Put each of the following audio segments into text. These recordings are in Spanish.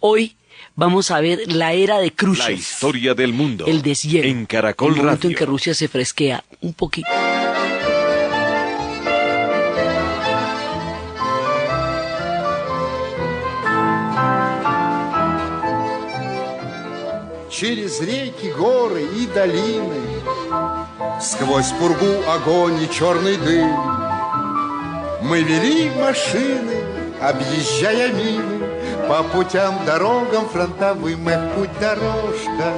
Hoy vamos a ver la era de Khrushchev. La historia del mundo. El deshielo. En Caracol el momento Radio. en que Rusia se fresquea un poquito. Через реки, горы и долины, сквозь пургу, огонь и черный дым, мы вели машины, объезжая мины, по путям, дорогам фронтовым. Эх, путь-дорожка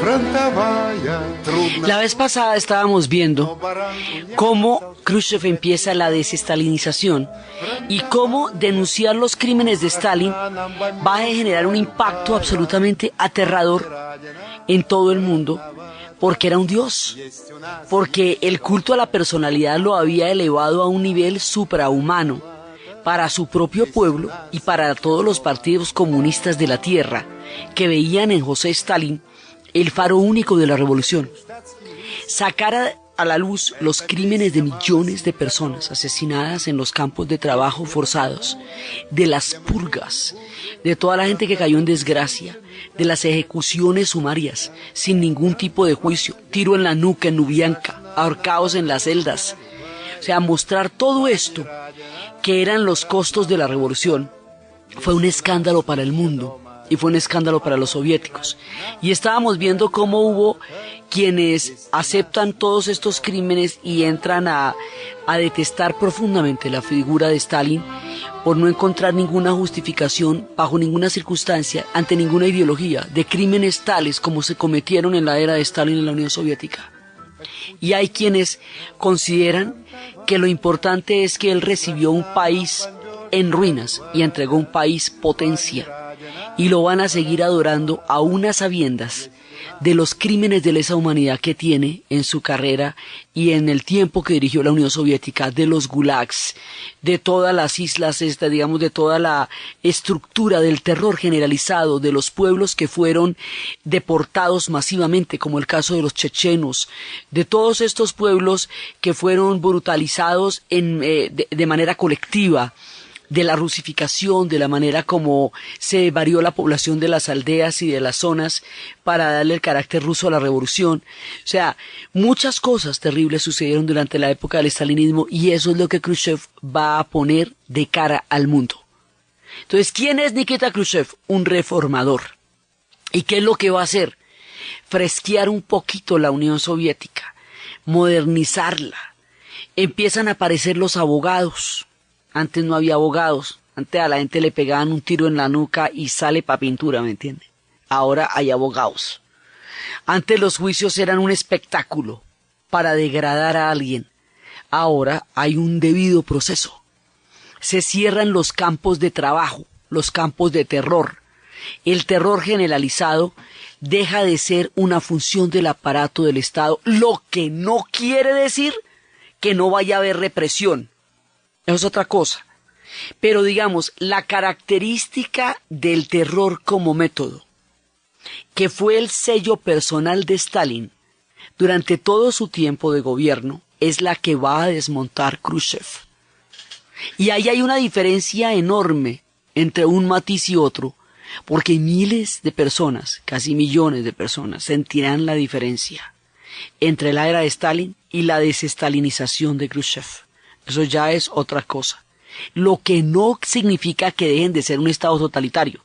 фронтовая, трудно. La vez pasada estábamos viendo cómo Khrushchev empieza la desestalinización y cómo denunciar los crímenes de Stalin va a generar un impacto absolutamente aterrador en todo el mundo, porque era un dios, porque el culto a la personalidad lo había elevado a un nivel suprahumano para su propio pueblo y para todos los partidos comunistas de la tierra que veían en José Stalin el faro único de la revolución. Sacar a la luz los crímenes de millones de personas asesinadas en los campos de trabajo forzados, de las purgas, de toda la gente que cayó en desgracia, de las ejecuciones sumarias sin ningún tipo de juicio, tiro en la nuca en Lubyanka, ahorcados en las celdas. O sea, mostrar todo esto, que eran los costos de la revolución, fue un escándalo para el mundo. Y fue un escándalo para los soviéticos. Y estábamos viendo cómo hubo quienes aceptan todos estos crímenes y entran a detestar profundamente la figura de Stalin por no encontrar ninguna justificación bajo ninguna circunstancia, ante ninguna ideología, de crímenes tales como se cometieron en la era de Stalin en la Unión Soviética. Y hay quienes consideran que lo importante es que él recibió un país en ruinas y entregó un país potencia. Y lo van a seguir adorando aún a sabiendas de los crímenes de lesa humanidad que tiene en su carrera y en el tiempo que dirigió la Unión Soviética, de los gulags, de todas las islas, digamos, de toda la estructura del terror generalizado, de los pueblos que fueron deportados masivamente, como el caso de los chechenos, de todos estos pueblos que fueron brutalizados de manera colectiva, de la rusificación, de la manera como se varió la población de las aldeas y de las zonas para darle el carácter ruso a la revolución. O sea, muchas cosas terribles sucedieron durante la época del estalinismo y eso es lo que Khrushchev va a poner de cara al mundo. Entonces, ¿quién es Nikita Khrushchev? Un reformador. ¿Y qué es lo que va a hacer? Fresquear un poquito la Unión Soviética, modernizarla. Empiezan a aparecer los abogados. Antes no había abogados, antes a la gente le pegaban un tiro en la nuca y sale pa' pintura, ¿me entiende? Ahora hay abogados. Antes los juicios eran un espectáculo para degradar a alguien. Ahora hay un debido proceso. Se cierran los campos de trabajo, los campos de terror. El terror generalizado deja de ser una función del aparato del Estado, lo que no quiere decir que no vaya a haber represión. Eso es otra cosa. Pero digamos, la característica del terror como método, que fue el sello personal de Stalin durante todo su tiempo de gobierno, es la que va a desmontar Khrushchev. Y ahí hay una diferencia enorme entre un matiz y otro, porque miles de personas, casi millones de personas, sentirán la diferencia entre la era de Stalin y la desestalinización de Khrushchev. Eso ya es otra cosa. Lo que no significa que dejen de ser un Estado totalitario.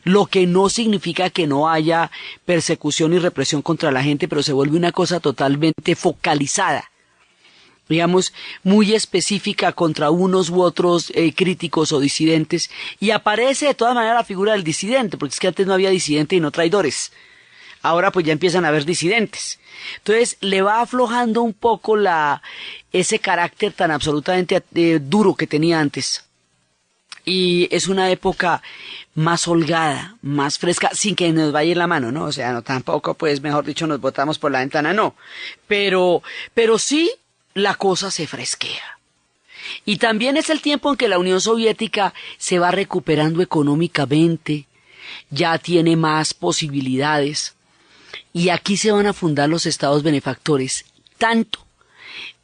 Lo que no significa que no haya persecución y represión contra la gente, pero se vuelve una cosa totalmente focalizada. Digamos, muy específica contra unos u otros críticos o disidentes. Y aparece de todas maneras la figura del disidente, porque es que antes no había disidente y no traidores. Ahora pues ya empiezan a haber disidentes. Entonces le va aflojando un poco ese carácter tan absolutamente duro que tenía antes. Y es una época más holgada, más fresca, sin que nos vaya en la mano, ¿no? O sea, no tampoco, pues, mejor dicho, nos botamos por la ventana, no. Pero sí, la cosa se fresquea. Y también es el tiempo en que la Unión Soviética se va recuperando económicamente, ya tiene más posibilidades. Y aquí se van a fundar los estados benefactores, tanto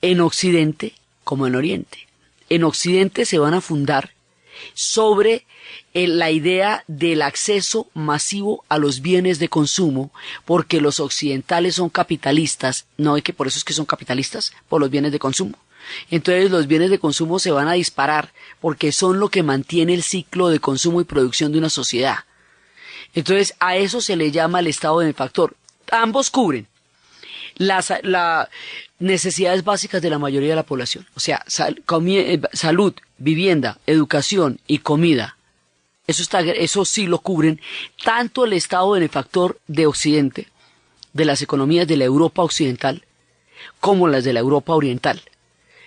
en Occidente como en Oriente. En Occidente se van a fundar sobre la idea del acceso masivo a los bienes de consumo, porque los occidentales son capitalistas, no es que por eso es que son capitalistas, por los bienes de consumo. Entonces los bienes de consumo se van a disparar porque son lo que mantiene el ciclo de consumo y producción de una sociedad. Entonces a eso se le llama el estado benefactor. Ambos cubren las necesidades básicas de la mayoría de la población, o sea, salud, vivienda, educación y comida. Eso sí lo cubren tanto el estado benefactor de Occidente, de las economías de la Europa occidental, como las de la Europa oriental,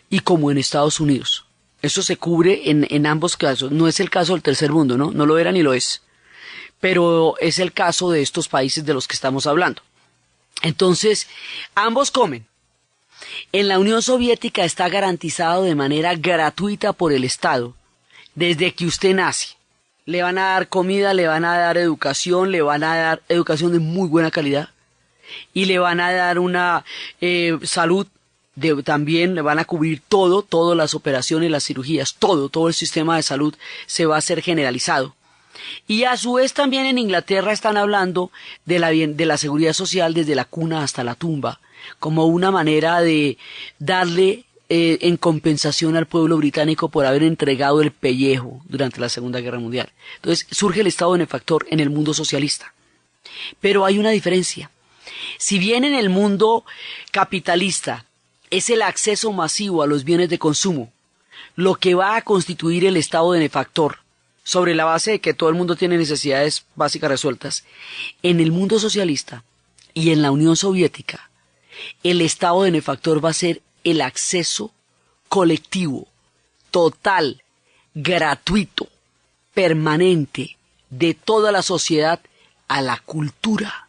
y como en Estados Unidos. Eso se cubre en ambos casos. No es el caso del tercer mundo, ¿no? No lo era ni lo es. Pero es el caso de estos países de los que estamos hablando. Entonces, ambos comen. En la Unión Soviética está garantizado de manera gratuita por el Estado, desde que usted nace. Le van a dar comida, le van a dar educación, le van a dar educación de muy buena calidad, y le van a dar una salud, también le van a cubrir todas las operaciones, las cirugías, todo el sistema de salud se va a hacer generalizado. Y a su vez también en Inglaterra están hablando de la seguridad social desde la cuna hasta la tumba, como una manera de darle en compensación al pueblo británico por haber entregado el pellejo durante la Segunda Guerra Mundial. Entonces surge el estado benefactor en el mundo socialista. Pero hay una diferencia. Si bien en el mundo capitalista es el acceso masivo a los bienes de consumo lo que va a constituir el estado benefactor, sobre la base de que todo el mundo tiene necesidades básicas resueltas, en el mundo socialista y en la Unión Soviética, el estado benefactor va a ser el acceso colectivo, total, gratuito, permanente, de toda la sociedad a la cultura.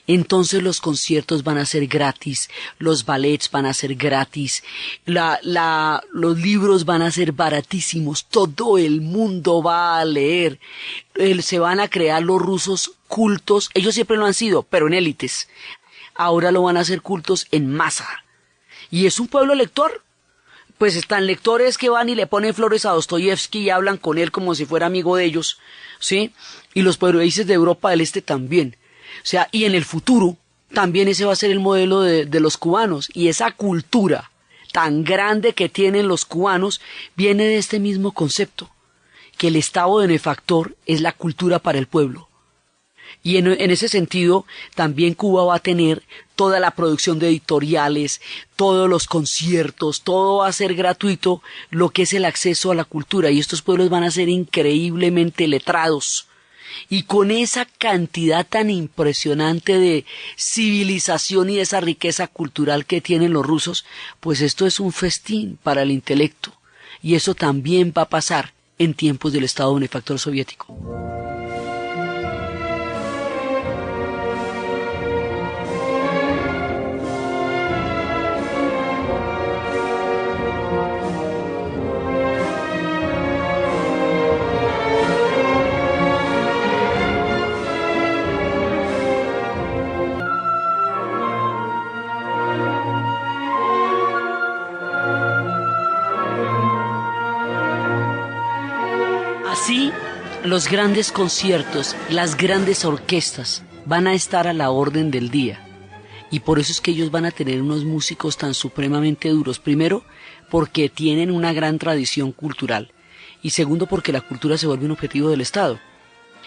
Entonces los conciertos van a ser gratis, los ballets van a ser gratis, los libros van a ser baratísimos, todo el mundo va a leer, se van a crear los rusos cultos, ellos siempre lo han sido, pero en élites, ahora lo van a hacer cultos en masa. Y es un pueblo lector, pues están lectores que van y le ponen flores a Dostoyevsky y hablan con él como si fuera amigo de ellos, ¿sí? Y los países de Europa del Este también. O sea, y en el futuro también ese va a ser el modelo de los cubanos, y esa cultura tan grande que tienen los cubanos viene de este mismo concepto, que el estado benefactor es la cultura para el pueblo. Y en ese sentido también Cuba va a tener toda la producción de editoriales, todos los conciertos, todo va a ser gratuito, lo que es el acceso a la cultura, y estos pueblos van a ser increíblemente letrados. Y con esa cantidad tan impresionante de civilización y esa riqueza cultural que tienen los rusos, pues esto es un festín para el intelecto. Y eso también va a pasar en tiempos del estado benefactor soviético. Así, los grandes conciertos, las grandes orquestas van a estar a la orden del día. Y por eso es que ellos van a tener unos músicos tan supremamente duros. Primero, porque tienen una gran tradición cultural. Y segundo, porque la cultura se vuelve un objetivo del Estado.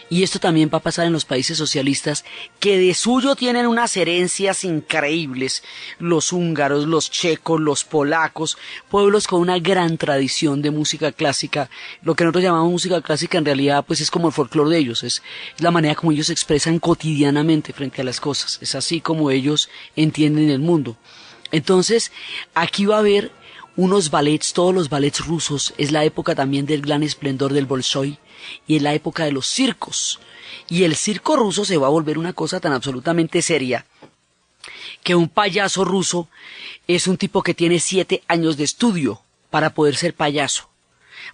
Y esto también va a pasar en los países socialistas, que de suyo tienen unas herencias increíbles, los húngaros, los checos, los polacos, pueblos con una gran tradición de música clásica. Lo que nosotros llamamos música clásica en realidad pues es como el folclore de ellos, es la manera como ellos se expresan cotidianamente frente a las cosas, es así como ellos entienden el mundo. Entonces, aquí va a haber unos ballets, todos los ballets rusos, es la época también del gran esplendor del Bolshoi, y es la época de los circos. Y el circo ruso se va a volver una cosa tan absolutamente seria, que un payaso ruso es un tipo que tiene 7 años de estudio para poder ser payaso.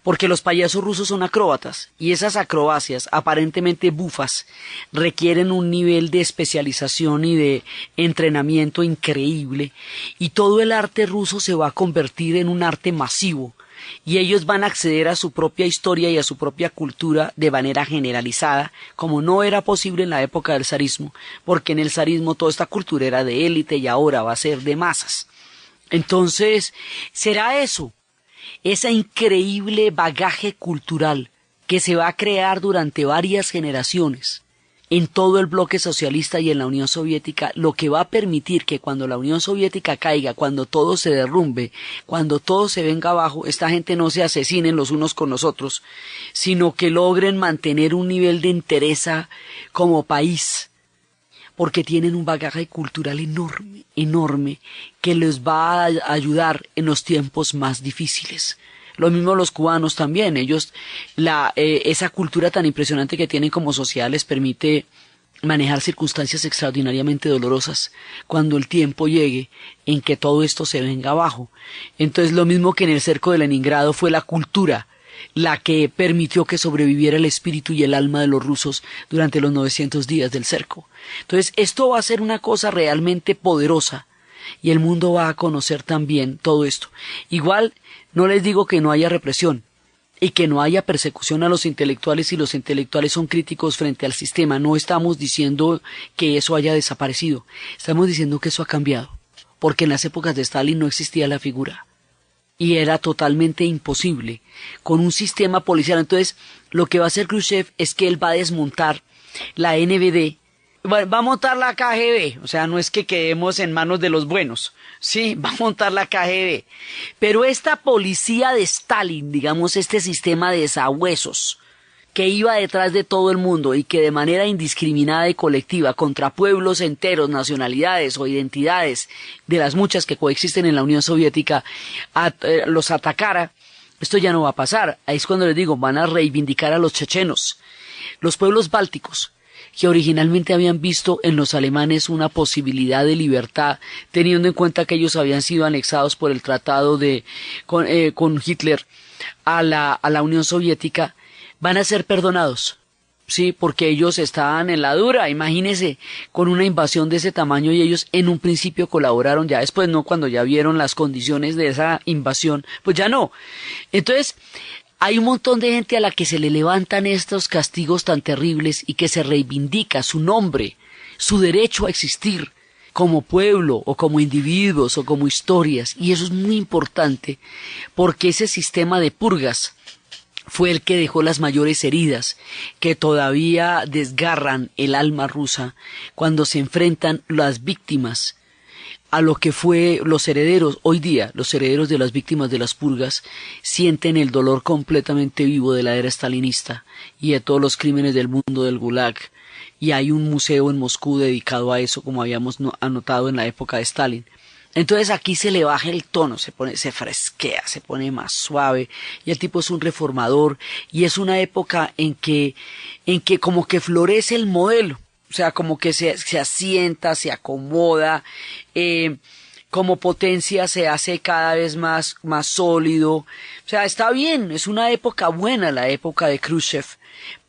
Porque los payasos rusos son acróbatas, y esas acrobacias aparentemente bufas requieren un nivel de especialización y de entrenamiento increíble, y todo el arte ruso se va a convertir en un arte masivo, y ellos van a acceder a su propia historia y a su propia cultura de manera generalizada, como no era posible en la época del zarismo, porque en el zarismo toda esta cultura era de élite y ahora va a ser de masas. Entonces, será eso, ese increíble bagaje cultural que se va a crear durante varias generaciones en todo el bloque socialista y en la Unión Soviética, lo que va a permitir que cuando la Unión Soviética caiga, cuando todo se derrumbe, cuando todo se venga abajo, esta gente no se asesinen los unos con los otros, sino que logren mantener un nivel de entereza como país, porque tienen un bagaje cultural enorme, enorme, que les va a ayudar en los tiempos más difíciles. Lo mismo los cubanos también, ellos, esa cultura tan impresionante que tienen como sociedad les permite manejar circunstancias extraordinariamente dolorosas cuando el tiempo llegue en que todo esto se venga abajo. Entonces lo mismo que en el cerco de Leningrado fue la cultura la que permitió que sobreviviera el espíritu y el alma de los rusos durante los 900 días del cerco. Entonces esto va a ser una cosa realmente poderosa y el mundo va a conocer también todo esto. Igual no les digo que no haya represión y que no haya persecución a los intelectuales si los intelectuales son críticos frente al sistema. No estamos diciendo que eso haya desaparecido. Estamos diciendo que eso ha cambiado. Porque en las épocas de Stalin no existía la figura. Y era totalmente imposible con un sistema policial. Entonces, lo que va a hacer Khrushchev es que él va a desmontar la NVD. Va a montar la KGB, o sea, no es que quedemos en manos de los buenos, sí, va a montar la KGB, pero esta policía de Stalin, digamos, este sistema de sabuesos, que iba detrás de todo el mundo y que de manera indiscriminada y colectiva contra pueblos enteros, nacionalidades o identidades de las muchas que coexisten en la Unión Soviética, los atacara, esto ya no va a pasar. Ahí es cuando les digo, van a reivindicar a los chechenos, los pueblos bálticos, que originalmente habían visto en los alemanes una posibilidad de libertad, teniendo en cuenta que ellos habían sido anexados por el tratado con Hitler a la Unión Soviética, van a ser perdonados, sí, porque ellos estaban en la dura, imagínense, con una invasión de ese tamaño y ellos en un principio colaboraron, ya después no, cuando ya vieron las condiciones de esa invasión, pues ya no. Entonces, hay un montón de gente a la que se le levantan estos castigos tan terribles y que se reivindica su nombre, su derecho a existir como pueblo o como individuos o como historias. Y eso es muy importante porque ese sistema de purgas fue el que dejó las mayores heridas que todavía desgarran el alma rusa cuando se enfrentan las víctimas a lo que fue los herederos. Hoy día, los herederos de las víctimas de las purgas sienten el dolor completamente vivo de la era stalinista y de todos los crímenes del mundo del Gulag. Y hay un museo en Moscú dedicado a eso, como habíamos anotado en la época de Stalin. Entonces aquí se le baja el tono, se fresquea, se pone más suave, y el tipo es un reformador, y es una época en que como que florece el modelo. O sea, como que se asienta, se acomoda, como potencia se hace cada vez más sólido. O sea, está bien, es una época buena la época de Khrushchev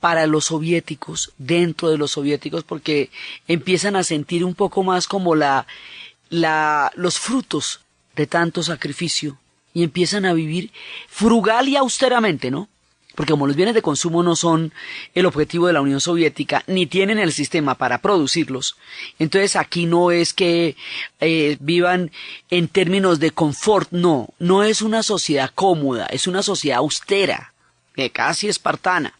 para los soviéticos, dentro de los soviéticos, porque empiezan a sentir un poco más como los frutos de tanto sacrificio y empiezan a vivir frugal y austeramente, ¿no? Porque como los bienes de consumo no son el objetivo de la Unión Soviética, ni tienen el sistema para producirlos, entonces aquí no es que vivan en términos de confort, no es una sociedad cómoda, es una sociedad austera, casi espartana,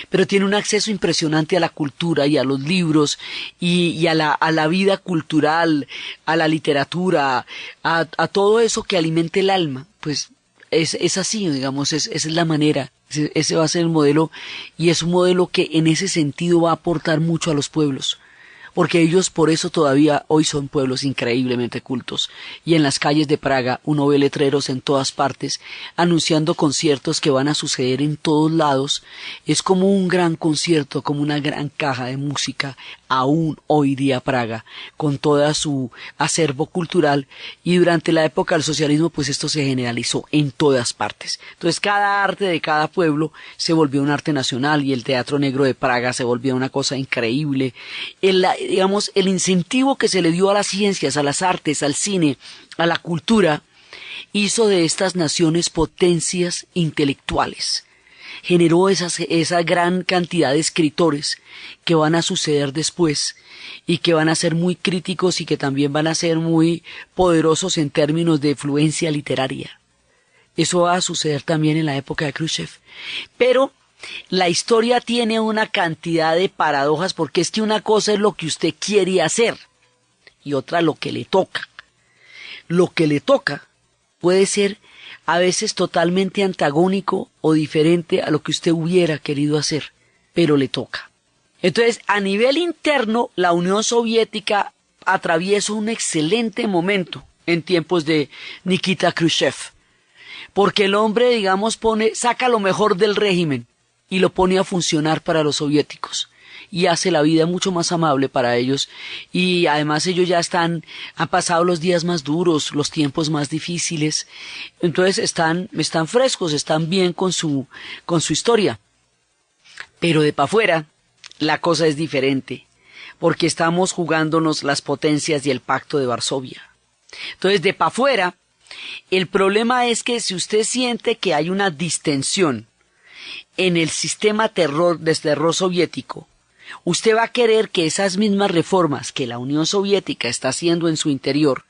pero tiene un acceso impresionante a la cultura y a los libros y a la vida cultural, a la literatura, a todo eso que alimenta el alma, pues es así, digamos, esa es la manera. Ese va a ser el modelo y es un modelo que en ese sentido va a aportar mucho a los pueblos, porque ellos por eso todavía hoy son pueblos increíblemente cultos y en las calles de Praga uno ve letreros en todas partes anunciando conciertos que van a suceder en todos lados. Es como un gran concierto, como una gran caja de música aún hoy día Praga, con toda su acervo cultural, y durante la época del socialismo pues esto se generalizó en todas partes. Entonces cada arte de cada pueblo se volvió un arte nacional y el Teatro Negro de Praga se volvió una cosa increíble. El incentivo que se le dio a las ciencias, a las artes, al cine, a la cultura, hizo de estas naciones potencias intelectuales. Generó esa gran cantidad de escritores que van a suceder después y que van a ser muy críticos y que también van a ser muy poderosos en términos de influencia literaria. Eso va a suceder también en la época de Khrushchev. Pero la historia tiene una cantidad de paradojas, porque es que una cosa es lo que usted quiere hacer y otra lo que le toca. Lo que le toca puede ser a veces totalmente antagónico o diferente a lo que usted hubiera querido hacer, pero le toca. Entonces, a nivel interno, la Unión Soviética atraviesa un excelente momento en tiempos de Nikita Khrushchev, porque el hombre, digamos, saca lo mejor del régimen y lo pone a funcionar para los soviéticos y hace la vida mucho más amable para ellos, y además ellos ya han pasado los días más duros, los tiempos más difíciles, entonces están frescos, están bien con su historia. Pero de para afuera la cosa es diferente, porque estamos jugándonos las potencias y el Pacto de Varsovia. Entonces, de para afuera, el problema es que si usted siente que hay una distensión en el sistema de terror soviético, usted va a querer que esas mismas reformas que la Unión Soviética está haciendo en su interior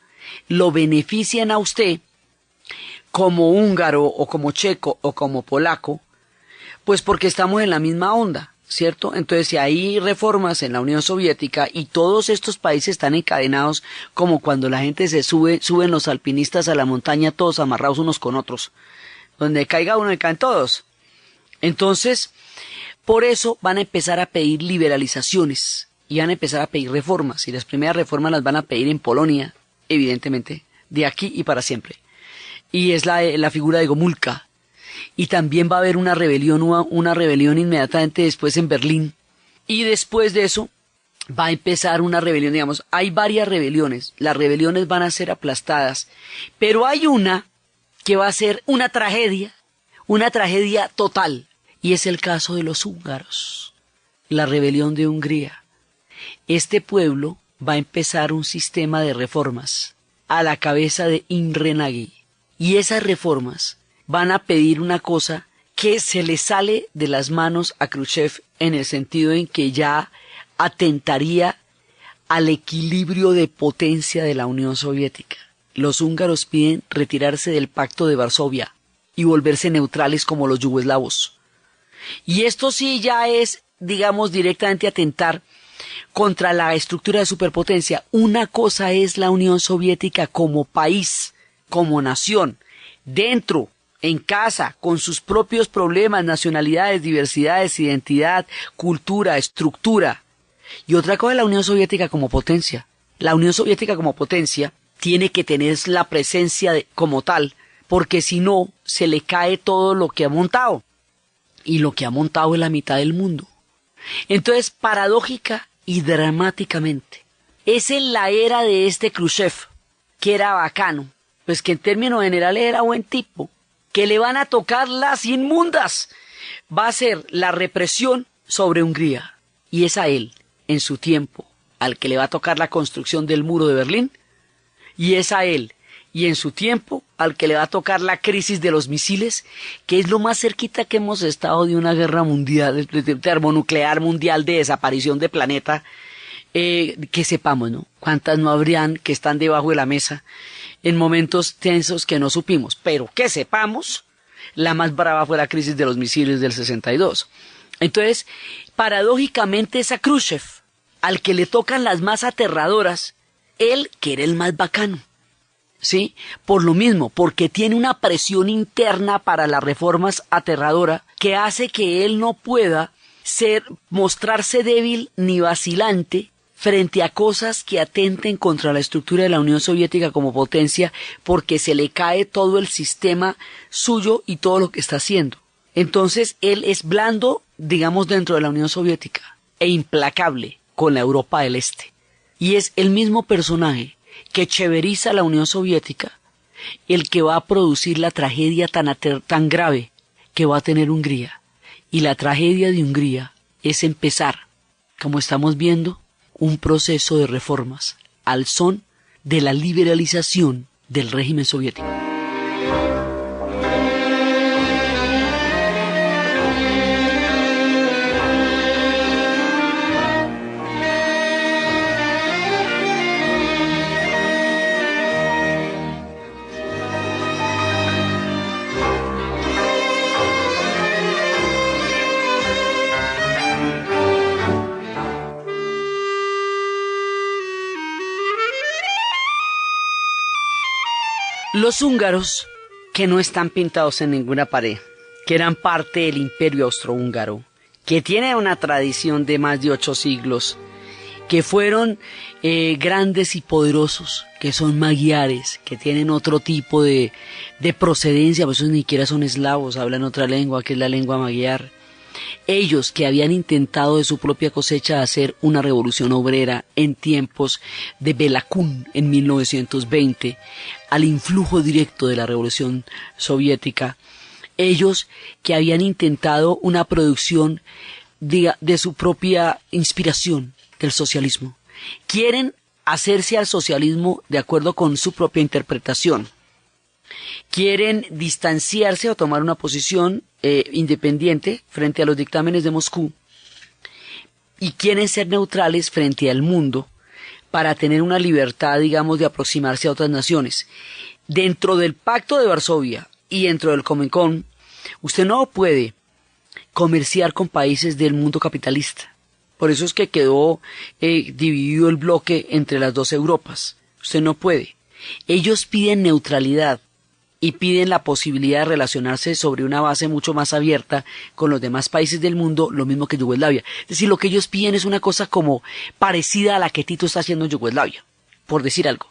lo beneficien a usted como húngaro o como checo o como polaco, pues porque estamos en la misma onda, ¿cierto? Entonces, si hay reformas en la Unión Soviética y todos estos países están encadenados, como cuando la gente suben los alpinistas a la montaña todos amarrados unos con otros, donde caiga uno y caen todos. Entonces, por eso van a empezar a pedir liberalizaciones y van a empezar a pedir reformas, y las primeras reformas las van a pedir en Polonia, evidentemente, de aquí y para siempre. Y es la figura de Gomulka. Y también va a haber una rebelión inmediatamente después en Berlín. Y después de eso va a empezar una rebelión, digamos, hay varias rebeliones. Las rebeliones van a ser aplastadas, pero hay una que va a ser una tragedia total. Y es el caso de los húngaros, la rebelión de Hungría. Este pueblo va a empezar un sistema de reformas a la cabeza de Imre Nagy. Y esas reformas van a pedir una cosa que se le sale de las manos a Khrushchev, en el sentido en que ya atentaría al equilibrio de potencia de la Unión Soviética. Los húngaros piden retirarse del Pacto de Varsovia y volverse neutrales como los yugoslavos. Y esto sí ya es, digamos, directamente atentar contra la estructura de superpotencia. Una cosa es la Unión Soviética como país, como nación, dentro, en casa, con sus propios problemas, nacionalidades, diversidades, identidad, cultura, estructura. Y otra cosa es la Unión Soviética como potencia. La Unión Soviética como potencia tiene que tener la presencia como tal, porque si no, se le cae todo lo que ha montado. Y lo que ha montado es la mitad del mundo. Entonces, paradójica y dramáticamente, es en la era de este Khrushchev, que era bacano, pues que en términos generales era buen tipo, que le van a tocar las inmundas. Va a ser la represión sobre Hungría. Y es a él, en su tiempo, al que le va a tocar la construcción del muro de Berlín. Y es a él, y en su tiempo, al que le va a tocar la crisis de los misiles, que es lo más cerquita que hemos estado de una guerra mundial, de termonuclear mundial, de desaparición de planeta, que sepamos, ¿no? ¿Cuántas no habrían que están debajo de la mesa en momentos tensos que no supimos? Pero que sepamos, la más brava fue la crisis de los misiles del 62. Entonces, paradójicamente es a Khrushchev, al que le tocan las más aterradoras, él que era el más bacano. ¿Sí? Por lo mismo, porque tiene una presión interna para las reformas aterradora que hace que él no pueda mostrarse débil ni vacilante frente a cosas que atenten contra la estructura de la Unión Soviética como potencia, porque se le cae todo el sistema suyo y todo lo que está haciendo. Entonces él es blando, digamos, dentro de la Unión Soviética e implacable con la Europa del Este. Y es el mismo personaje que cheveriza la Unión Soviética, el que va a producir la tragedia tan grave que va a tener Hungría. Y la tragedia de Hungría es empezar, como estamos viendo, un proceso de reformas al son de la liberalización del régimen soviético. Los húngaros, que no están pintados en ninguna pared, que eran parte del Imperio Austrohúngaro, que tiene una tradición de más de 8 siglos, que fueron grandes y poderosos, que son magiares, que tienen otro tipo de procedencia, pues esos ni siquiera son eslavos, hablan otra lengua, que es la lengua magiar. Ellos que habían intentado de su propia cosecha hacer una revolución obrera en tiempos de Béla Kun en 1920, al influjo directo de la revolución soviética, ellos que habían intentado una producción de su propia inspiración del socialismo, quieren hacerse al socialismo de acuerdo con su propia interpretación. Quieren distanciarse o tomar una posición independiente frente a los dictámenes de Moscú y quieren ser neutrales frente al mundo para tener una libertad, digamos, de aproximarse a otras naciones. Dentro del Pacto de Varsovia y dentro del Comecon, usted no puede comerciar con países del mundo capitalista. Por eso es que quedó dividido el bloque entre las dos Europas. Usted no puede. Ellos piden neutralidad y piden la posibilidad de relacionarse sobre una base mucho más abierta con los demás países del mundo, lo mismo que Yugoslavia. Es decir, lo que ellos piden es una cosa como parecida a la que Tito está haciendo en Yugoslavia, por decir algo.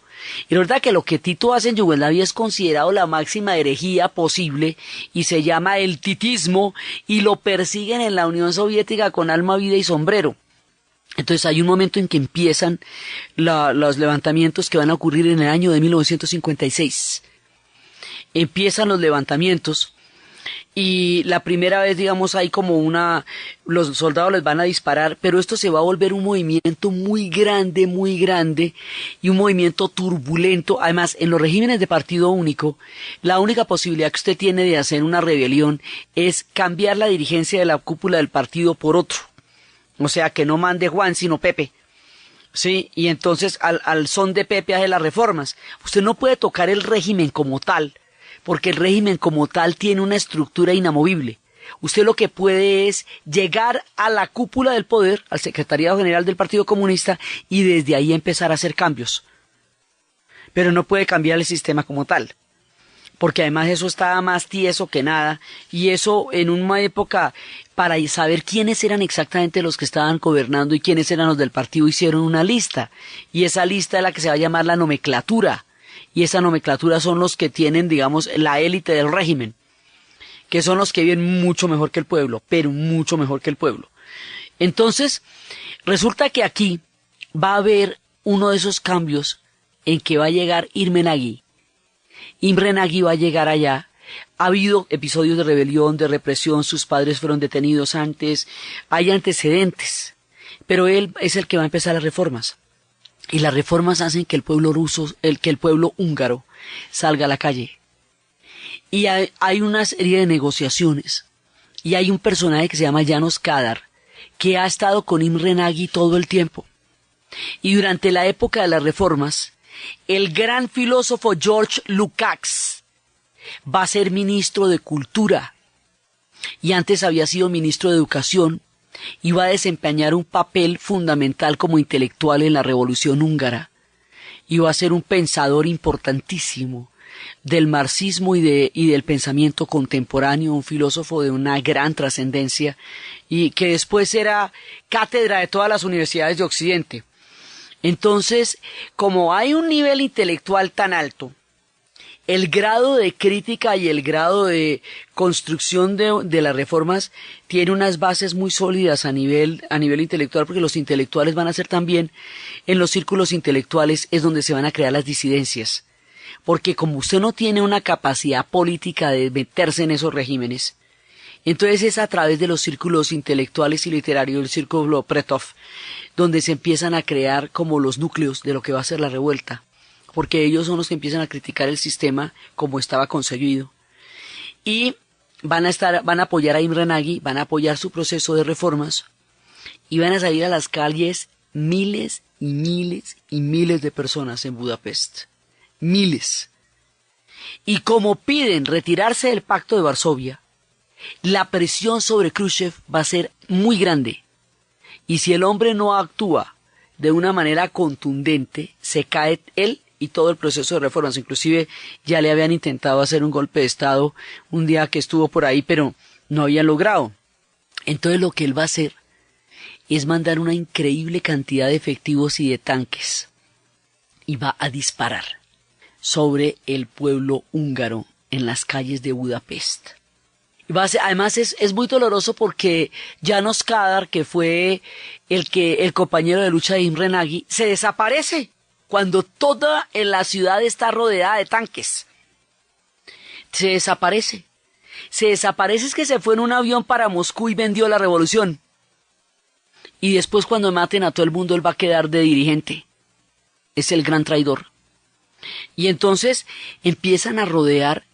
Y la verdad que lo que Tito hace en Yugoslavia es considerado la máxima herejía posible y se llama el titismo y lo persiguen en la Unión Soviética con alma, vida y sombrero. Entonces hay un momento en que empiezan los levantamientos que van a ocurrir en el año de 1956. Empiezan los levantamientos y la primera vez, digamos, hay como los soldados les van a disparar, pero esto se va a volver un movimiento muy grande y un movimiento turbulento. Además, en los regímenes de partido único, la única posibilidad que usted tiene de hacer una rebelión es cambiar la dirigencia de la cúpula del partido por otro. O sea, que no mande Juan, sino Pepe. Sí, y entonces al son de Pepe hace las reformas. Usted no puede tocar el régimen como tal, porque el régimen como tal tiene una estructura inamovible. Usted lo que puede es llegar a la cúpula del poder, al secretariado general del Partido Comunista, y desde ahí empezar a hacer cambios. Pero no puede cambiar el sistema como tal, porque además eso estaba más tieso que nada, y eso en una época, para saber quiénes eran exactamente los que estaban gobernando y quiénes eran los del partido, hicieron una lista, y esa lista es la que se va a llamar la nomenclatura. Y esa nomenclatura son los que tienen, digamos, la élite del régimen, que son los que viven mucho mejor que el pueblo, pero mucho mejor que el pueblo. Entonces, resulta que aquí va a haber uno de esos cambios en que va a llegar Imre Nagy. Imre Nagy va a llegar allá. Ha habido episodios de rebelión, de represión, sus padres fueron detenidos antes, hay antecedentes, pero él es el que va a empezar las reformas. Y las reformas hacen que el pueblo que el pueblo húngaro salga a la calle. Y hay una serie de negociaciones. Y hay un personaje que se llama János Kádár, que ha estado con Imre Nagy todo el tiempo. Y durante la época de las reformas, el gran filósofo George Lukács va a ser ministro de Cultura. Y antes había sido ministro de Educación. Y va a desempeñar un papel fundamental como intelectual en la Revolución Húngara. Y va a ser un pensador importantísimo del marxismo y del pensamiento contemporáneo, un filósofo de una gran trascendencia y que después era cátedra de todas las universidades de Occidente. Entonces, como hay un nivel intelectual tan alto, el grado de crítica y el grado de construcción de las reformas tiene unas bases muy sólidas a nivel intelectual, porque los intelectuales van a ser también, en los círculos intelectuales es donde se van a crear las disidencias. Porque como usted no tiene una capacidad política de meterse en esos regímenes, entonces es a través de los círculos intelectuales y literarios, el círculo Pretov, donde se empiezan a crear como los núcleos de lo que va a ser la revuelta. Porque ellos son los que empiezan a criticar el sistema como estaba concebido. Y van a apoyar a Imre Nagy, van a apoyar su proceso de reformas, y van a salir a las calles miles y miles y miles de personas en Budapest. Miles. Y como piden retirarse del Pacto de Varsovia, la presión sobre Khrushchev va a ser muy grande. Y si el hombre no actúa de una manera contundente, se cae él y todo el proceso de reformas. Inclusive ya le habían intentado hacer un golpe de Estado un día que estuvo por ahí, pero no habían logrado. Entonces lo que él va a hacer es mandar una increíble cantidad de efectivos y de tanques y va a disparar sobre el pueblo húngaro en las calles de Budapest. Además es muy doloroso porque János Kádár, que fue el compañero de lucha de Imre Nagy, se desaparece cuando toda la ciudad está rodeada de tanques. Se desaparece. Es que se fue en un avión para Moscú y vendió la revolución. Y después cuando maten a todo el mundo, él va a quedar de dirigente. Es el gran traidor. Y entonces empiezan a rodear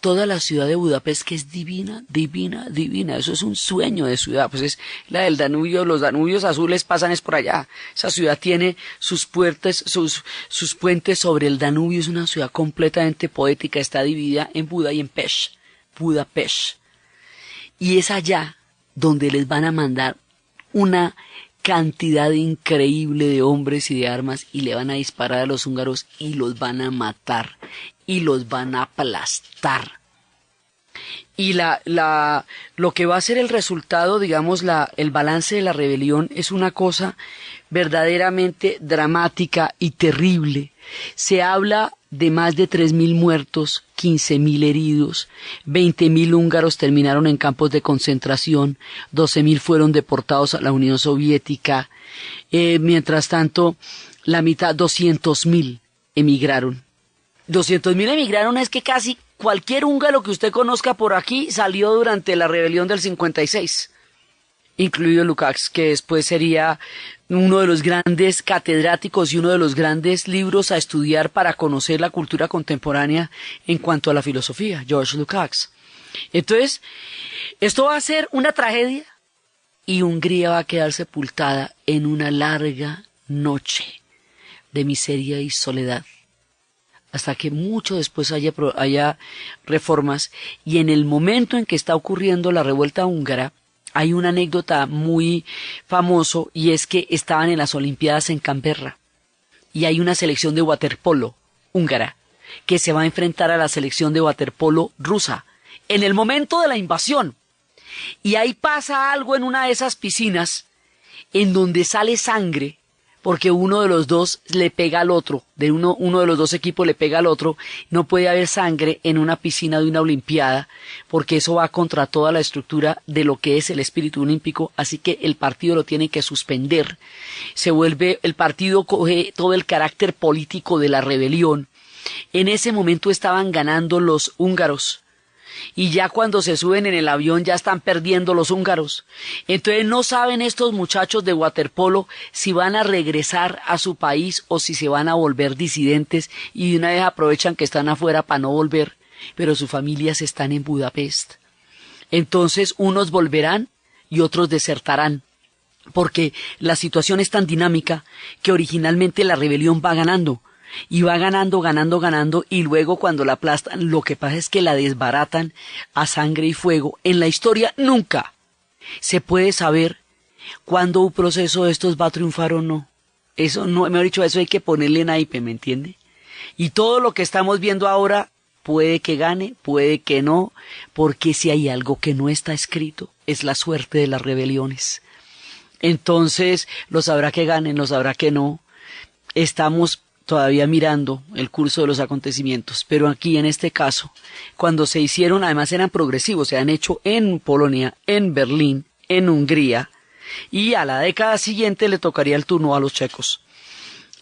toda la ciudad de Budapest, que es divina, divina, divina. Eso es un sueño de ciudad. Pues es la del Danubio, los Danubios azules pasan es por allá. Esa ciudad tiene sus puertas, sus puentes sobre el Danubio. Es una ciudad completamente poética. Está dividida en Buda y en Pest. Budapest. Y es allá donde les van a mandar una cantidad increíble de hombres y de armas y le van a disparar a los húngaros y los van a matar y los van a aplastar. Y lo que va a ser el resultado, digamos, el balance de la rebelión es una cosa verdaderamente dramática y terrible. Se habla de más de 3.000 muertos, 15.000 heridos, 20.000 húngaros terminaron en campos de concentración, 12.000 fueron deportados a la Unión Soviética, mientras tanto, la mitad, 200.000 emigraron. 200.000 emigraron es que casi cualquier húngaro que usted conozca por aquí salió durante la rebelión del 56, incluido Lukács, que después sería uno de los grandes catedráticos y uno de los grandes libros a estudiar para conocer la cultura contemporánea en cuanto a la filosofía, George Lukács. Entonces, esto va a ser una tragedia y Hungría va a quedar sepultada en una larga noche de miseria y soledad, hasta que mucho después haya reformas, y en el momento en que está ocurriendo la revuelta húngara, hay una anécdota muy famoso y es que estaban en las Olimpiadas en Canberra y hay una selección de waterpolo húngara que se va a enfrentar a la selección de waterpolo rusa en el momento de la invasión. Y ahí pasa algo en una de esas piscinas en donde sale sangre porque uno de los dos le pega al otro, uno de los dos equipos le pega al otro. No puede haber sangre en una piscina de una olimpiada, porque eso va contra toda la estructura de lo que es el espíritu olímpico, así que el partido lo tiene que suspender. El partido coge todo el carácter político de la rebelión. En ese momento estaban ganando los húngaros, y ya cuando se suben en el avión ya están perdiendo los húngaros. Entonces no saben estos muchachos de waterpolo si van a regresar a su país o si se van a volver disidentes, y de una vez aprovechan que están afuera para no volver, pero sus familias están en Budapest. Entonces unos volverán y otros desertarán, porque la situación es tan dinámica que originalmente la rebelión va ganando. Y va ganando, y luego cuando la aplastan, lo que pasa es que la desbaratan a sangre y fuego. En la historia nunca se puede saber cuándo un proceso de estos va a triunfar o no. Eso no, me ha dicho, eso hay que ponerle naipe, ¿me entiende? Y todo lo que estamos viendo ahora puede que gane, puede que no, porque si hay algo que no está escrito, es la suerte de las rebeliones. Entonces, los habrá que ganen, los habrá que no. Estamos todavía mirando el curso de los acontecimientos, pero aquí en este caso, cuando se hicieron, además eran progresivos, se han hecho en Polonia, en Berlín, en Hungría, y a la década siguiente le tocaría el turno a los checos.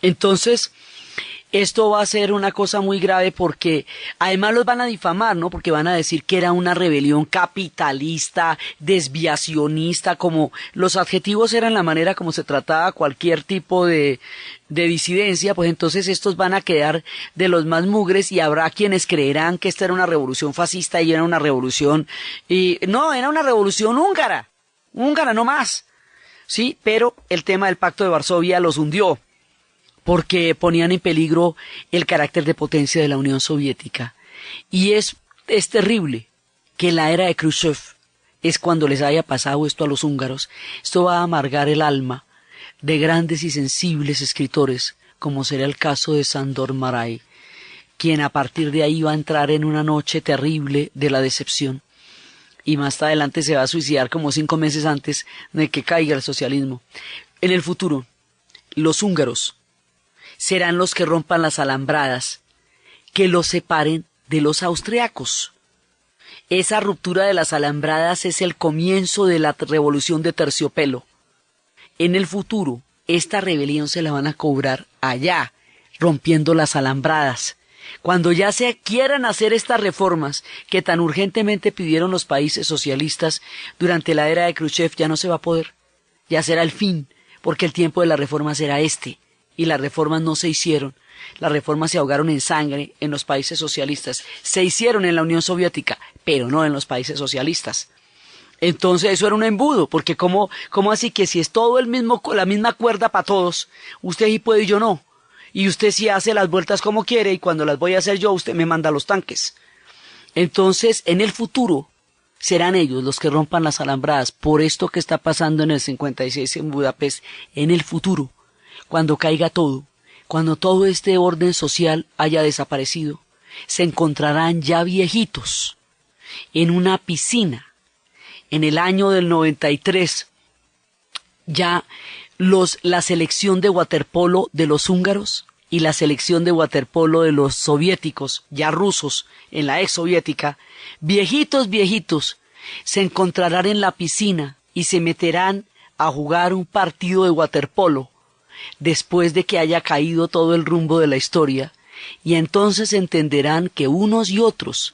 Entonces, esto va a ser una cosa muy grave porque además los van a difamar, ¿no? Porque van a decir que era una rebelión capitalista, desviacionista, como los adjetivos eran la manera como se trataba cualquier tipo de disidencia. Pues entonces estos van a quedar de los más mugres y habrá quienes creerán que esta era una revolución fascista y era una revolución, y no, era una revolución húngara no más, sí, pero el tema del Pacto de Varsovia los hundió, porque ponían en peligro el carácter de potencia de la Unión Soviética. Y es terrible que en la era de Khrushchev es cuando les haya pasado esto a los húngaros. Esto va a amargar el alma de grandes y sensibles escritores como será el caso de Sándor Márai, quien a partir de ahí va a entrar en una noche terrible de la decepción, y más adelante se va a suicidar como 5 meses antes de que caiga el socialismo. En el futuro, los húngaros serán los que rompan las alambradas que los separen de los austriacos. Esa ruptura de las alambradas es el comienzo de la revolución de terciopelo. En el futuro, esta rebelión se la van a cobrar allá, rompiendo las alambradas. Cuando ya se quieran hacer estas reformas que tan urgentemente pidieron los países socialistas durante la era de Khrushchev, ya no se va a poder. Ya será el fin, porque el tiempo de la reforma será este. Y las reformas no se hicieron. Las reformas se ahogaron en sangre en los países socialistas. Se hicieron en la Unión Soviética, pero no en los países socialistas. Entonces eso era un embudo, porque ¿cómo así que si es todo la misma cuerda para todos, usted sí puede y yo no? Y usted sí hace las vueltas como quiere y cuando las voy a hacer yo, usted me manda los tanques. Entonces, en el futuro, serán ellos los que rompan las alambradas por esto que está pasando en el 56 en Budapest. En el futuro, cuando caiga todo, cuando todo este orden social haya desaparecido, se encontrarán ya viejitos en una piscina. En el año del 93, ya la selección de waterpolo de los húngaros y la selección de waterpolo de los soviéticos, ya rusos, en la ex soviética, viejitos, se encontrarán en la piscina y se meterán a jugar un partido de waterpolo después de que haya caído todo el rumbo de la historia, y entonces entenderán que unos y otros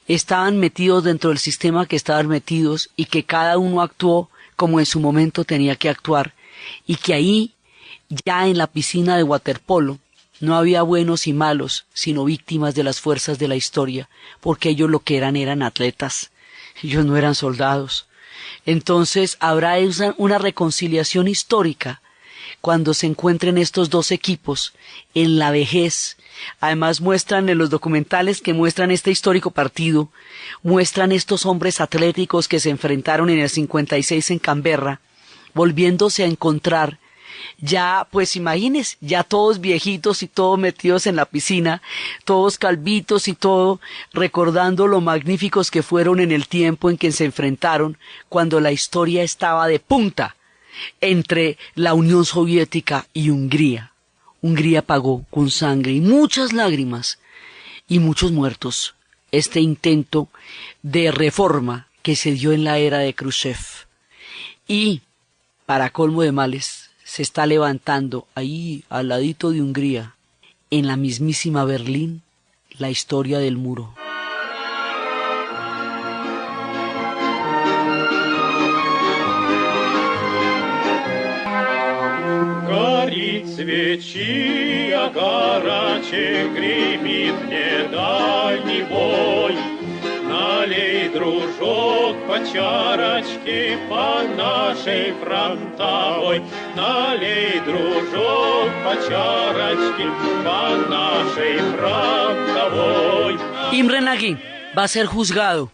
estaban metidos dentro del sistema que estaban metidos y que cada uno actuó como en su momento tenía que actuar, y que ahí, ya en la piscina de waterpolo, no había buenos y malos, sino víctimas de las fuerzas de la historia, porque ellos lo que eran atletas, ellos no eran soldados. Entonces habrá una reconciliación histórica cuando se encuentren estos dos equipos en la vejez. Además muestran en los documentales que muestran este histórico partido, muestran estos hombres atléticos que se enfrentaron en el 56 en Canberra, volviéndose a encontrar, ya pues imagínense, ya todos viejitos y todos metidos en la piscina, todos calvitos y todo, recordando lo magníficos que fueron en el tiempo en que se enfrentaron, cuando la historia estaba de punta entre la Unión Soviética y Hungría. Hungría pagó con sangre y muchas lágrimas y muchos muertos este intento de reforma que se dio en la era de Khrushchev. Y, para colmo de males, se está levantando ahí, al ladito de Hungría, en la mismísima Berlín, la historia del muro. Свечи, а горячек гремит недальний бой. Налей, дружок, по чарочке по нашей фронтовой. Налей, дружок, по чарочке по нашей фронтовой. Imre Nagy va a ser juzgado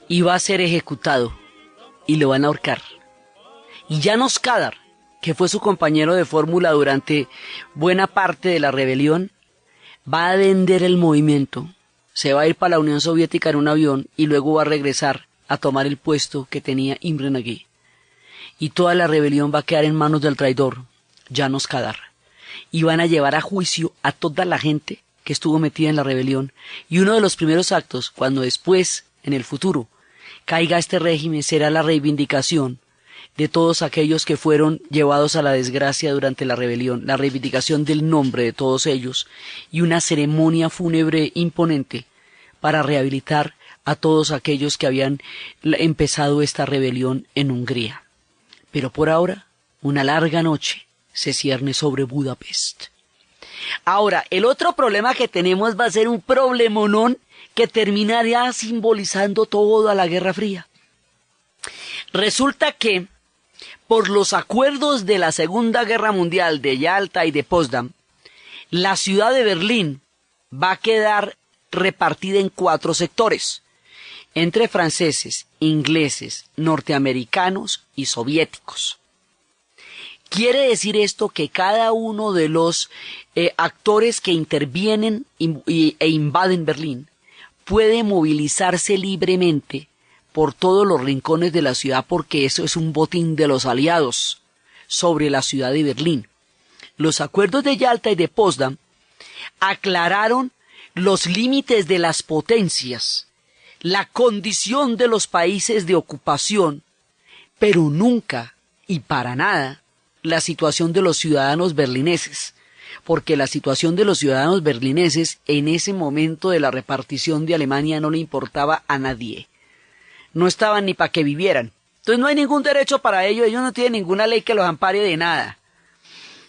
y va a ser ejecutado y lo van a ahorcar. Y János Kadar, que fue su compañero de fórmula durante buena parte de la rebelión, va a vender el movimiento, se va a ir para la Unión Soviética en un avión y luego va a regresar a tomar el puesto que tenía Imre Nagy. Y toda la rebelión va a quedar en manos del traidor, János Kadar. Y van a llevar a juicio a toda la gente que estuvo metida en la rebelión. Y uno de los primeros actos, cuando después, en el futuro, caiga este régimen, será la reivindicación de todos aquellos que fueron llevados a la desgracia durante la rebelión, la reivindicación del nombre de todos ellos y una ceremonia fúnebre imponente para rehabilitar a todos aquellos que habían empezado esta rebelión en Hungría. Pero por ahora, una larga noche se cierne sobre Budapest. Ahora, el otro problema que tenemos va a ser un problemonón que terminaría simbolizando toda la Guerra Fría. Resulta que por los acuerdos de la Segunda Guerra Mundial de Yalta y de Potsdam, la ciudad de Berlín va a quedar repartida en 4 sectores, entre franceses, ingleses, norteamericanos y soviéticos. Quiere decir esto que cada uno de los actores que intervienen e invaden Berlín puede movilizarse libremente por todos los rincones de la ciudad, porque eso es un botín de los aliados sobre la ciudad de Berlín. Los acuerdos de Yalta y de Potsdam aclararon los límites de las potencias, la condición de los países de ocupación, pero nunca y para nada la situación de los ciudadanos berlineses, porque la situación de los ciudadanos berlineses en ese momento de la repartición de Alemania no le importaba a nadie. No estaban ni para que vivieran. Entonces no hay ningún derecho para ellos no tienen ninguna ley que los ampare de nada.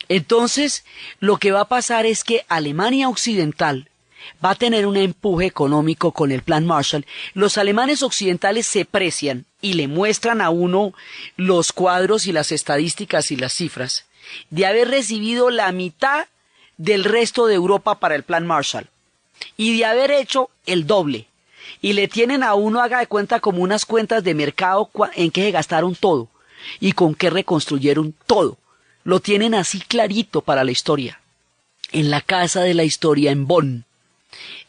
Entonces, lo que va a pasar es que Alemania Occidental va a tener un empuje económico con el Plan Marshall. Los alemanes occidentales se precian y le muestran a uno los cuadros y las estadísticas y las cifras de haber recibido la mitad del resto de Europa para el Plan Marshall y de haber hecho el doble. Y le tienen a uno, haga de cuenta, como unas cuentas de mercado en que se gastaron todo y con qué reconstruyeron todo. Lo tienen así clarito para la historia. En la Casa de la Historia en Bonn,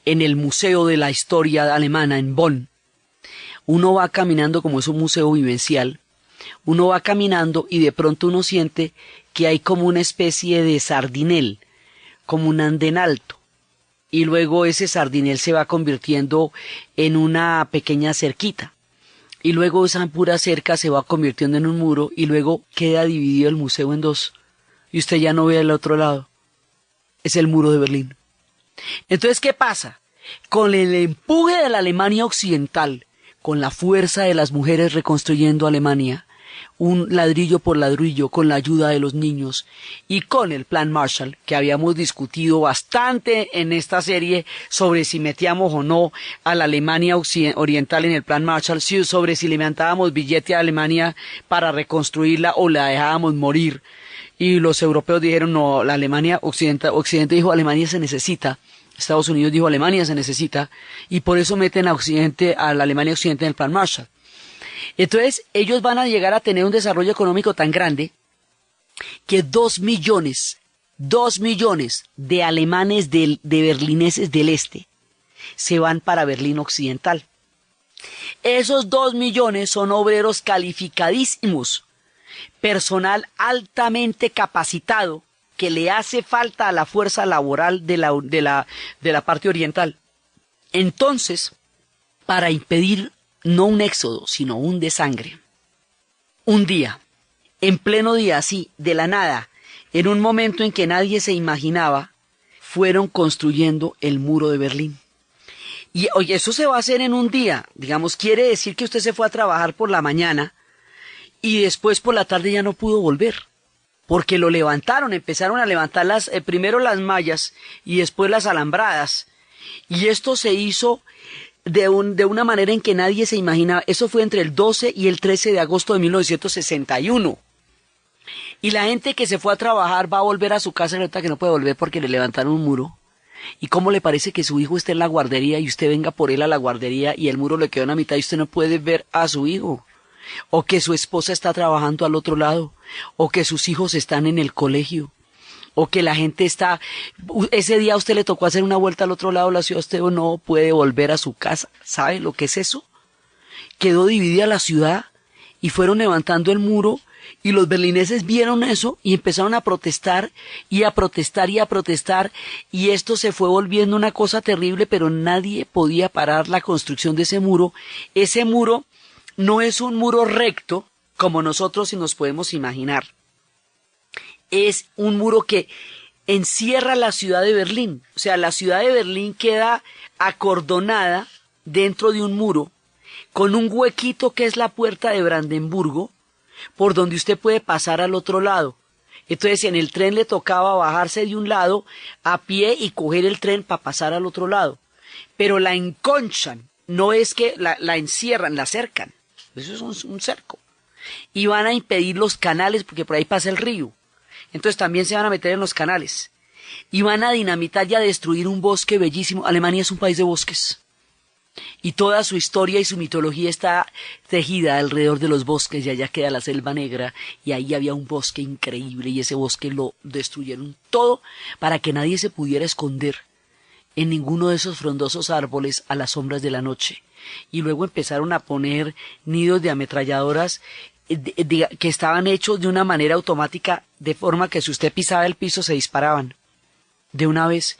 en el Museo de la Historia Alemana en Bonn, uno va caminando, como es un museo vivencial, uno va caminando y de pronto uno siente que hay como una especie de sardinel, como un andén alto, y luego ese sardinel se va convirtiendo en una pequeña cerquita, y luego esa pura cerca se va convirtiendo en un muro, y luego queda dividido el museo en dos, y usted ya no ve el otro lado. Es el muro de Berlín. Entonces, ¿qué pasa? Con el empuje de la Alemania Occidental, con la fuerza de las mujeres reconstruyendo Alemania, un ladrillo por ladrillo, con la ayuda de los niños, y con el Plan Marshall, que habíamos discutido bastante en esta serie sobre si metíamos o no a la Alemania Oriental en el Plan Marshall, sobre si le levantábamos billete a Alemania para reconstruirla o la dejábamos morir. Y los europeos dijeron, no, la Alemania Occidente dijo, Alemania se necesita. Estados Unidos dijo, Alemania se necesita. Y por eso meten a la Alemania Occidente en el Plan Marshall. Entonces, ellos van a llegar a tener un desarrollo económico tan grande que 2 millones de alemanes de berlineses del este se van para Berlín Occidental. Esos 2 millones son obreros calificadísimos, personal altamente capacitado que le hace falta a la fuerza laboral de la parte oriental. Entonces, para impedir no un éxodo, sino un desangre, un día, en pleno día, así, de la nada, en un momento en que nadie se imaginaba, fueron construyendo el muro de Berlín. Y oye, eso se va a hacer en un día, digamos, quiere decir que usted se fue a trabajar por la mañana y después por la tarde ya no pudo volver, porque lo levantaron, empezaron a levantar primero las mallas y después las alambradas, y esto se hizo de una manera en que nadie se imaginaba. Eso fue entre el 12 y el 13 de agosto de 1961. Y la gente que se fue a trabajar va a volver a su casa y ahorita que no puede volver porque le levantaron un muro. ¿Y cómo le parece que su hijo esté en la guardería y usted venga por él a la guardería y el muro le quedó en la mitad y usted no puede ver a su hijo? O que su esposa está trabajando al otro lado, o que sus hijos están en el colegio, o que la gente está, ese día a usted le tocó hacer una vuelta al otro lado de la ciudad, usted no puede volver a su casa. ¿Sabe lo que es eso? Quedó dividida la ciudad y fueron levantando el muro y los berlineses vieron eso y empezaron a protestar y a protestar y a protestar, y esto se fue volviendo una cosa terrible, pero nadie podía parar la construcción de ese muro. Ese muro no es un muro recto como nosotros nos podemos imaginar. Es un muro que encierra la ciudad de Berlín. O sea, la ciudad de Berlín queda acordonada dentro de un muro con un huequito que es la puerta de Brandenburgo, por donde usted puede pasar al otro lado. Entonces en el tren le tocaba bajarse de un lado a pie y coger el tren para pasar al otro lado. Pero la enconchan, no es que la encierran, la cercan. Eso es un cerco. Y van a impedir los canales porque por ahí pasa el río. Entonces también se van a meter en los canales. Y van a dinamitar y a destruir un bosque bellísimo. Alemania es un país de bosques. Y toda su historia y su mitología está tejida alrededor de los bosques, y allá queda la Selva Negra, y ahí había un bosque increíble, y ese bosque lo destruyeron todo para que nadie se pudiera esconder en ninguno de esos frondosos árboles a las sombras de la noche. Y luego empezaron a poner nidos de ametralladoras que estaban hechos de una manera automática, de forma que si usted pisaba el piso se disparaban de una vez.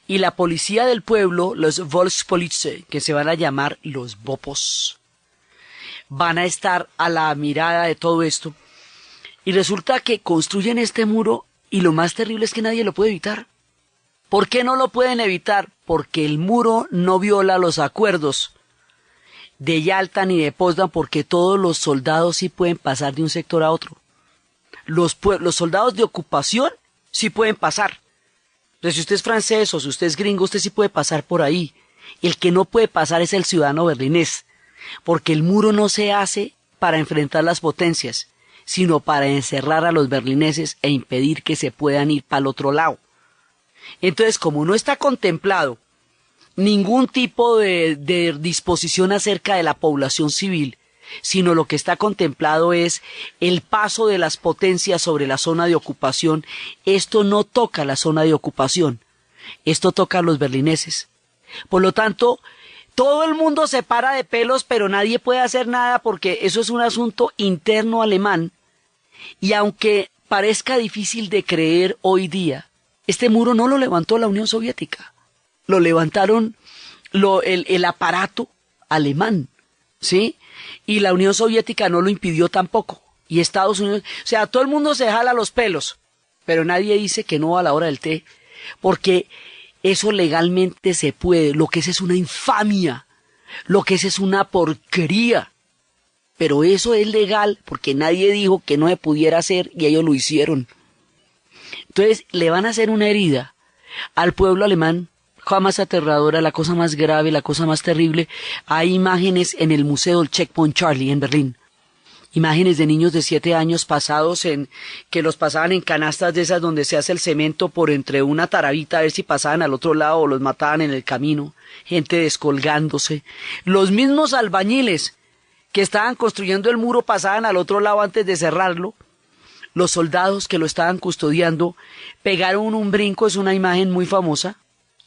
Y la policía del pueblo, los Volkspolizei, que se van a llamar los Bopos, van a estar a la mirada de todo esto. Y resulta que construyen este muro, y lo más terrible es que nadie lo puede evitar. ¿Por qué no lo pueden evitar? Porque el muro no viola los acuerdos de Yalta ni de Potsdam, porque todos los soldados sí pueden pasar de un sector a otro. Los soldados de ocupación sí pueden pasar. Entonces, si usted es francés o si usted es gringo, usted sí puede pasar por ahí. El que no puede pasar es el ciudadano berlinés, porque el muro no se hace para enfrentar las potencias, sino para encerrar a los berlineses e impedir que se puedan ir para el otro lado. Entonces, como no está contemplado ningún tipo de disposición acerca de la población civil, sino lo que está contemplado es el paso de las potencias sobre la zona de ocupación, esto no toca la zona de ocupación, esto toca a los berlineses. Por lo tanto, todo el mundo se para de pelos, pero nadie puede hacer nada porque eso es un asunto interno alemán, y aunque parezca difícil de creer hoy día, este muro no lo levantó la Unión Soviética, lo levantaron el aparato alemán, ¿sí? Y la Unión Soviética no lo impidió tampoco, y Estados Unidos, o sea, todo el mundo se jala los pelos, pero nadie dice que no a la hora del té, porque eso legalmente se puede. Lo que es una infamia, lo que es una porquería, pero eso es legal porque nadie dijo que no se pudiera hacer y ellos lo hicieron. Entonces le van a hacer una herida al pueblo alemán, cosa más aterradora, la cosa más grave, la cosa más terrible. Hay imágenes en el Museo del Checkpoint Charlie en Berlín, imágenes de niños de 7 años que los pasaban en canastas de esas donde se hace el cemento por entre una tarabita a ver si pasaban al otro lado o los mataban en el camino, gente descolgándose. Los mismos albañiles que estaban construyendo el muro pasaban al otro lado antes de cerrarlo. Los soldados que lo estaban custodiando pegaron un brinco, es una imagen muy famosa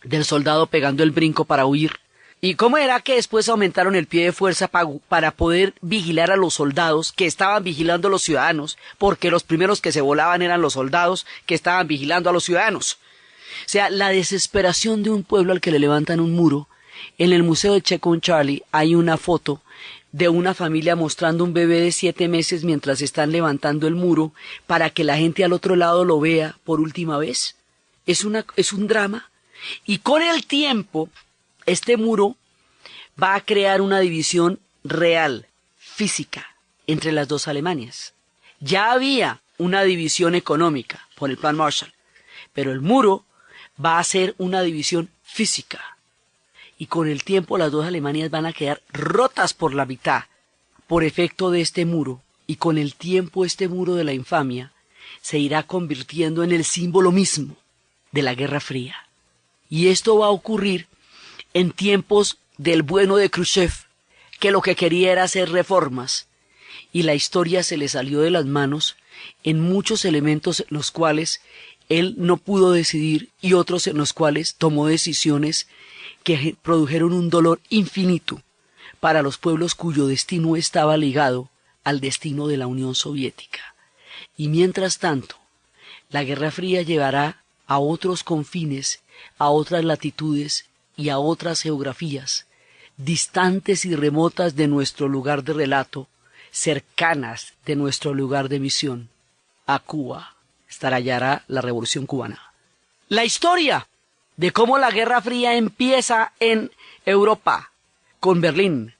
del soldado pegando el brinco para huir. ¿Y cómo era que después aumentaron el pie de fuerza para poder vigilar a los soldados que estaban vigilando a los ciudadanos? Porque los primeros que se volaban eran los soldados que estaban vigilando a los ciudadanos. O sea, la desesperación de un pueblo al que le levantan un muro. En el Museo de Checkpoint Charlie hay una foto de una familia mostrando un bebé de 7 meses mientras están levantando el muro para que la gente al otro lado lo vea por última vez. Es un drama. Y con el tiempo, este muro va a crear una división real, física, entre las dos Alemanias. Ya había una división económica por el Plan Marshall, pero el muro va a ser una división física. Y con el tiempo las dos Alemanias van a quedar rotas por la mitad por efecto de este muro, y con el tiempo este muro de la infamia se irá convirtiendo en el símbolo mismo de la Guerra Fría. Y esto va a ocurrir en tiempos del bueno de Khrushchev, que lo que quería era hacer reformas, y la historia se le salió de las manos en muchos elementos en los cuales él no pudo decidir y otros en los cuales tomó decisiones que produjeron un dolor infinito para los pueblos cuyo destino estaba ligado al destino de la Unión Soviética. Y mientras tanto, la Guerra Fría llevará a otros confines, a otras latitudes y a otras geografías, distantes y remotas de nuestro lugar de relato, cercanas de nuestro lugar de misión. A Cuba estallará la Revolución Cubana. La historia de cómo la Guerra Fría empieza en Europa, con Berlín,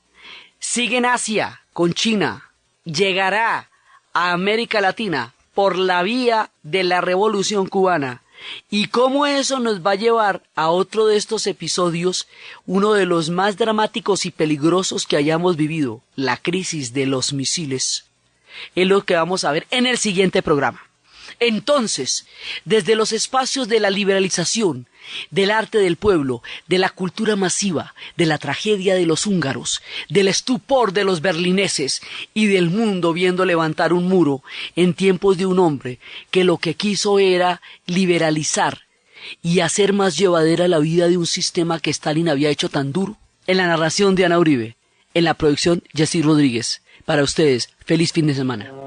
sigue en Asia, con China, llegará a América Latina por la vía de la Revolución Cubana, y cómo eso nos va a llevar a otro de estos episodios, uno de los más dramáticos y peligrosos que hayamos vivido, la crisis de los misiles, es lo que vamos a ver en el siguiente programa. Entonces, desde los espacios de la liberalización, del arte del pueblo, de la cultura masiva, de la tragedia de los húngaros, del estupor de los berlineses y del mundo viendo levantar un muro en tiempos de un hombre que lo que quiso era liberalizar y hacer más llevadera la vida de un sistema que Stalin había hecho tan duro. En la narración de Ana Uribe, en la producción Yací Rodríguez. Para ustedes, feliz fin de semana.